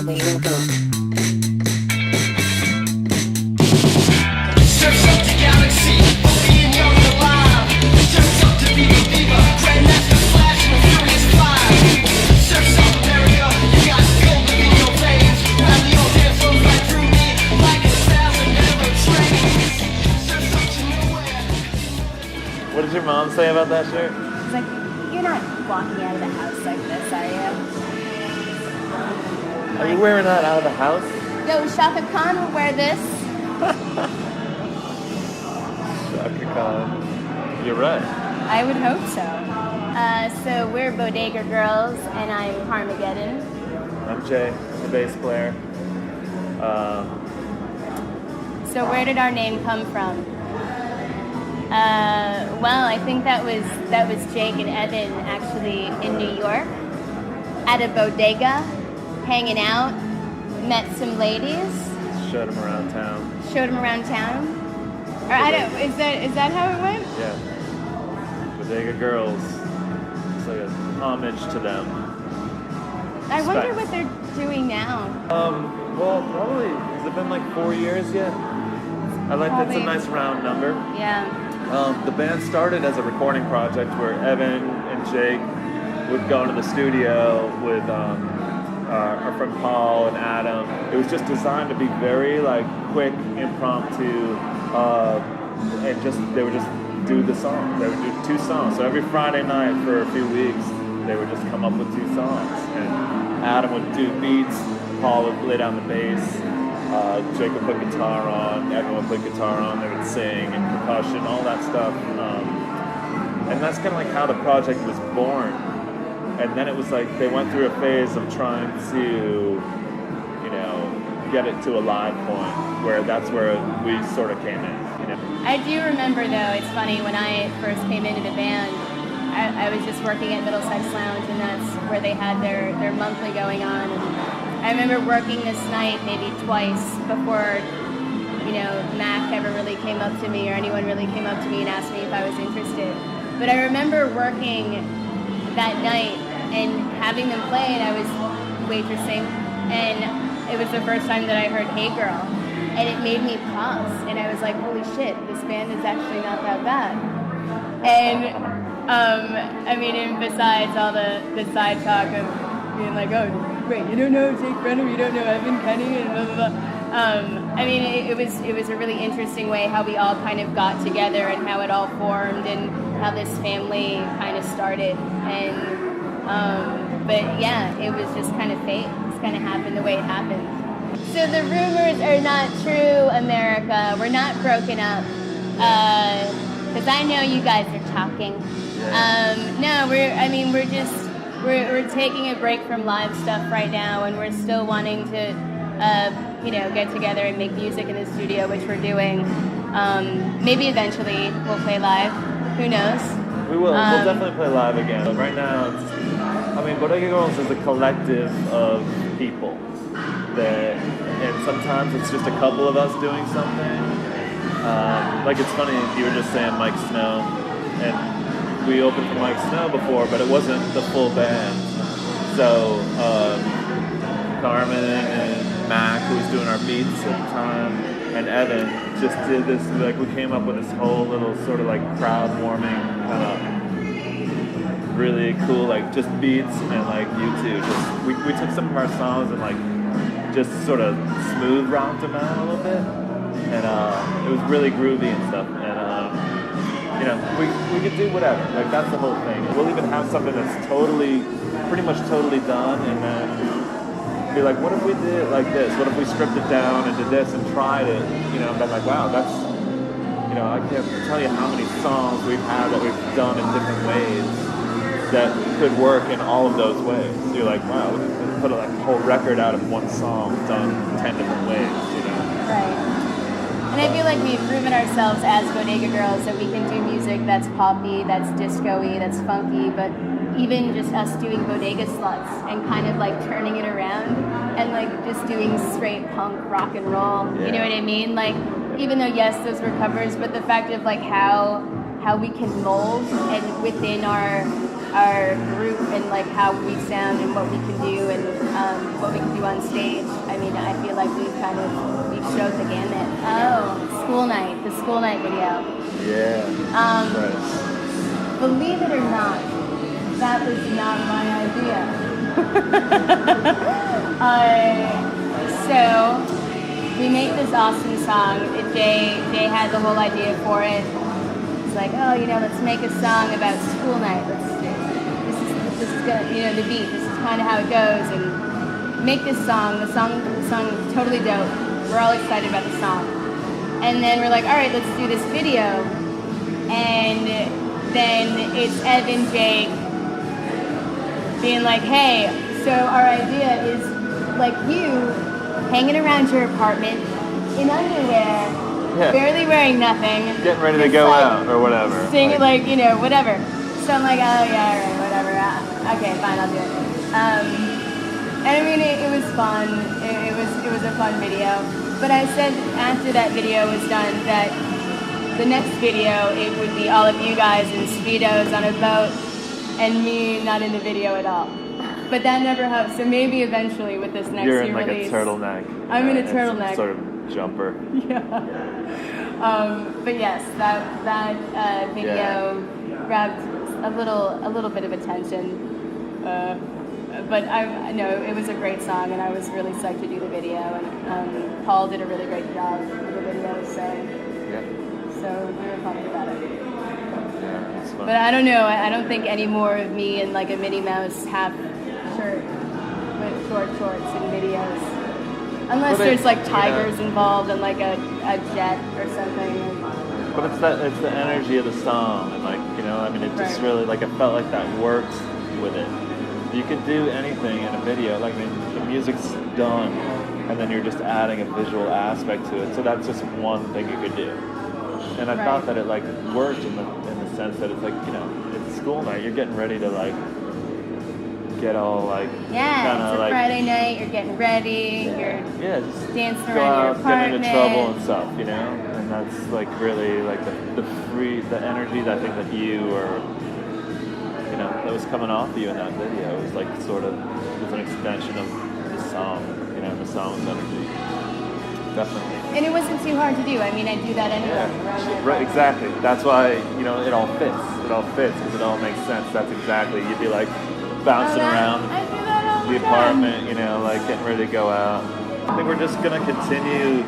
the way you'll go. Surf's up to galaxy, being young and alive. Surf's up to be the diva, Grandmaster Flash and the Furious Five. Surf's up America, you got gold in your veins. Round the old dance flows right through me, like a thousand never trains. Surf's up to nowhere. What did your mom say about that shirt? She's like, you're not walking out of the house like this, are you? Are you wearing that out of the house? Yo, Shaka Khan will wear this. Shaka Khan. You're right. I would hope so. So we're Bodega Girls, and I'm Harmageddon. I'm Jay, I'm the bass player. So where did our name come from? Well, I think that was Jake and Evan actually in New York at a bodega, hanging out, met some ladies. Showed him around town. Showed them around town. Or I don't. Is that how it went? Yeah. Bodega Girls. It's like a homage to them. I wonder what they're doing now. Well, probably, has it been like 4 years yet? I like that's a nice round number. Yeah. The band started as a recording project where Evan and Jake would go into the studio with our friend Paul and Adam. It was just designed to be very like quick, impromptu, and they would just do the song. They would do 2 songs. So every Friday night for a few weeks, they would just come up with 2 songs. And Adam would do beats, Paul would lay down the bass. Jake would put guitar on, everyone would put guitar on, they would sing and percussion, all that stuff. And that's kind of like how the project was born. And then it was like they went through a phase of trying to, get it to a live point, where that's where we sort of came in. I do remember though, it's funny, when I first came into the band, I was just working at Middlesex Lounge, and that's where they had their monthly going on. And I remember working this night maybe twice before, Mac ever really came up to me, or anyone really came up to me and asked me if I was interested. But I remember working that night and having them play, and I was waitressing, and it was the first time that I heard Hey Girl, and it made me pause, and I was like, holy shit, this band is actually not that bad. And and besides all the side talk of being like, oh, wait, you don't know Jake Brennan, you don't know Evan Kenny, and blah, blah, blah. It was a really interesting way how we all kind of got together and how it all formed and how this family kind of started. And, but yeah, it was just kind of fate. It's kind of happened the way it happened. So the rumors are not true, America. We're not broken up. Because I know you guys are talking. No, we're taking a break from live stuff right now, and we're still wanting to, get together and make music in the studio, which we're doing. Maybe eventually we'll play live. Who knows? We will. We'll definitely play live again. But right now, Bodega Girls is a collective of people. And sometimes it's just a couple of us doing something. It's funny, you were just saying Mike Snow, and we opened for Mike Snow before, but it wasn't the full band. So Carmen and Mac, who was doing our beats at the time, and Evan just did this, we came up with this whole little sort of crowd warming kind of really cool, just beats, and U2. We took some of our songs and just sort of smooth rocked them out a little bit, and it was really groovy and stuff. And we could do whatever. That's the whole thing. We'll even have something that's pretty much totally done, and then be like, what if we did it like this? What if we stripped it down and did this and tried it? And been like, wow, that's, I can't tell you how many songs we've had that we've done in different ways that could work in all of those ways. So you're like, wow, we can put a whole record out of one song done 10 different ways, Right. And I feel like we've proven ourselves as Bodega Girls that we can do music that's poppy, that's disco-y, that's funky, but even just us doing bodega sluts and kind of turning it around and just doing straight punk rock and roll. Yeah. You know what I mean? Even though yes, those were covers, but the fact of how we can mold and within our our group and like how we sound and what we can do and what we can do on stage. I mean, I feel like we've showed the gamut. Oh, the school night video. Yeah. Right. Believe it or not, that was not my idea. So we made this awesome song. Jay had the whole idea for it. It's like, oh, let's make a song about school night. This is gonna, the beat. This is kind of how it goes, and make this song. The song is totally dope. We're all excited about the song, and then we're like, all right, let's do this video, and then it's Ev and Jake being like, hey, so our idea is like you hanging around your apartment in underwear, barely wearing nothing, getting ready to go out or whatever, singing whatever. So I'm like, oh yeah, all right, whatever. Okay, fine, I'll do it. And I mean, it was fun. It was a fun video. But I said after that video was done that the next video it would be all of you guys in speedos on a boat and me not in the video at all. But that never happened. So maybe eventually with this next You're in like release, a turtleneck. I'm in a and turtleneck. some sort of jumper. Yeah. But yes, that video grabbed a little bit of attention. But I know it was a great song, and I was really psyched to do the video. And Paul did a really great job with the video, so we were pumped about it. Yeah, it's fun. But I don't know. I don't think any more of me in like a Minnie Mouse half shirt with short shorts in videos, unless there's like tigers involved and like a jet or something. But it's the energy of the song, and like it just really like it felt like that worked with it. You could do anything in a video, like the music's done, and then you're just adding a visual aspect to it. So that's just one thing you could do. And I thought that it like worked in the sense that it's like it's school night. You're getting ready to like get all like it's a Friday night. You're getting ready. You're just dancing go around your out, apartment. get into trouble and stuff, And that's like really like the energy that I think that you were. That was coming off of you in that video. It was like sort of was an extension of the song, the song's energy. Definitely. And it wasn't too hard to do. I mean, I do that anyway. Right, exactly. That's why, it all fits. It all fits because it all makes sense. That's exactly. You'd be like bouncing around I do that all the apartment, like getting ready to go out. I think we're just going to continue,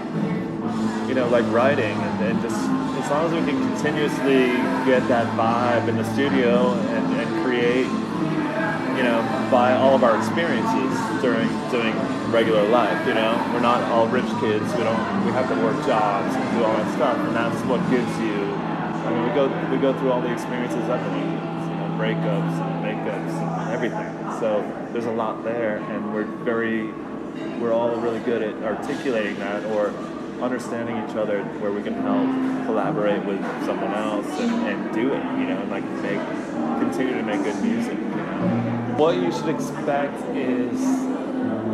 like writing and just as long as we can continuously get that vibe in the studio and create, by all of our experiences during doing regular life, we're not all rich kids. We have to work jobs and do all that stuff, and that's what gives you. I mean, we go through all the experiences underneath, breakups and makeups and everything. So there's a lot there, and we're all really good at articulating that or understanding each other where we can help collaborate with someone else and do it, and like continue to make good music. What you should expect is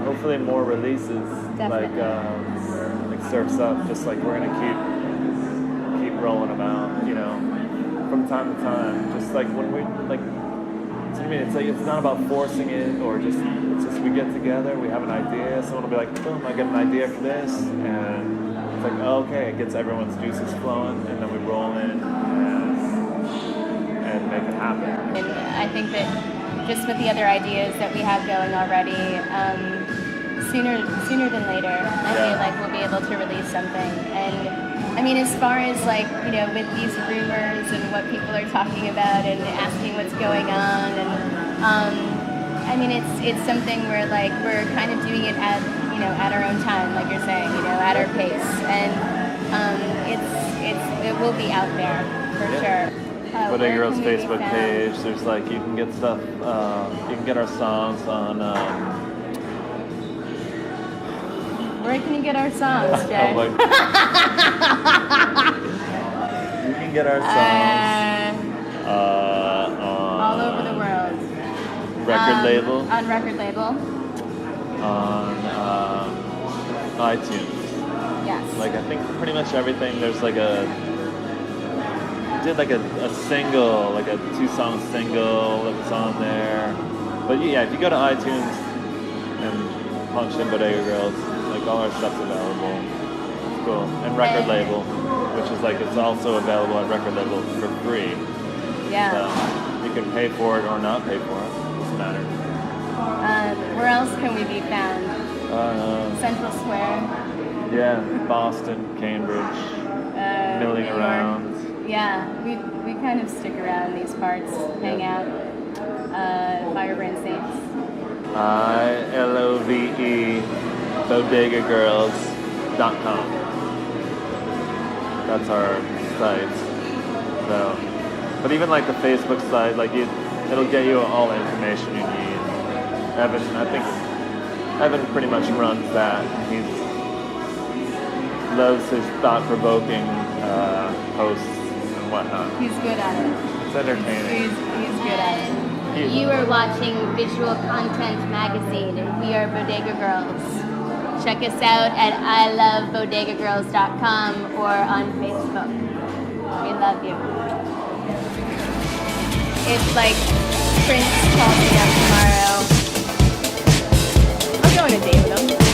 hopefully more releases. Definitely. Like Surf's Up, just like we're gonna keep rolling them out, from time to time. Just like when we like. I mean, it's like it's not about forcing it or it's just we get together, we have an idea, someone will be like, boom, I get an idea for this, and it's like, oh, okay, it gets everyone's juices flowing, and then we roll in and make it happen. And I think that just with the other ideas that we have going already, sooner than later, I feel like we'll be able to release something. And I mean, as far as like, with these rumors and what people are talking about and asking what's going on, and I mean, it's something where like we're kind of doing it at our own time, like you're saying, at our pace, and it will be out there for sure. Bodega Girls Facebook page. There's like you can get stuff. You can get our songs on. Where can you get our songs, Jay? You can get our songs all over the world. Record label. On record label. On iTunes. Yes. Like I think pretty much everything. There's like a did like a single, like a 2-song single that was on there. But yeah, if you go to iTunes and punch in Bodega Girls, like all our stuff's available. It's cool. And record label, which is like it's also available at record label for free. Yeah. So you can pay for it or not pay for it. Doesn't matter. Where else can we be found? Central Square. Yeah, Boston, Cambridge, milling New York. around. Yeah, we kind of stick around these parts, hang out. Firebrand Saints. ILOVE bodegagirls.com. That's our site. So, but even like the Facebook site, like it'll get you all the information you need. Evan pretty much runs that. He loves his thought-provoking posts and whatnot. He's good at it. It's entertaining. He's good at it. You are watching Visual Content Magazine, and we are Bodega Girls. Check us out at ilovebodegagirls.com or on Facebook. We love you. It's like Prince calls me up tomorrow. I'll go on a date with him.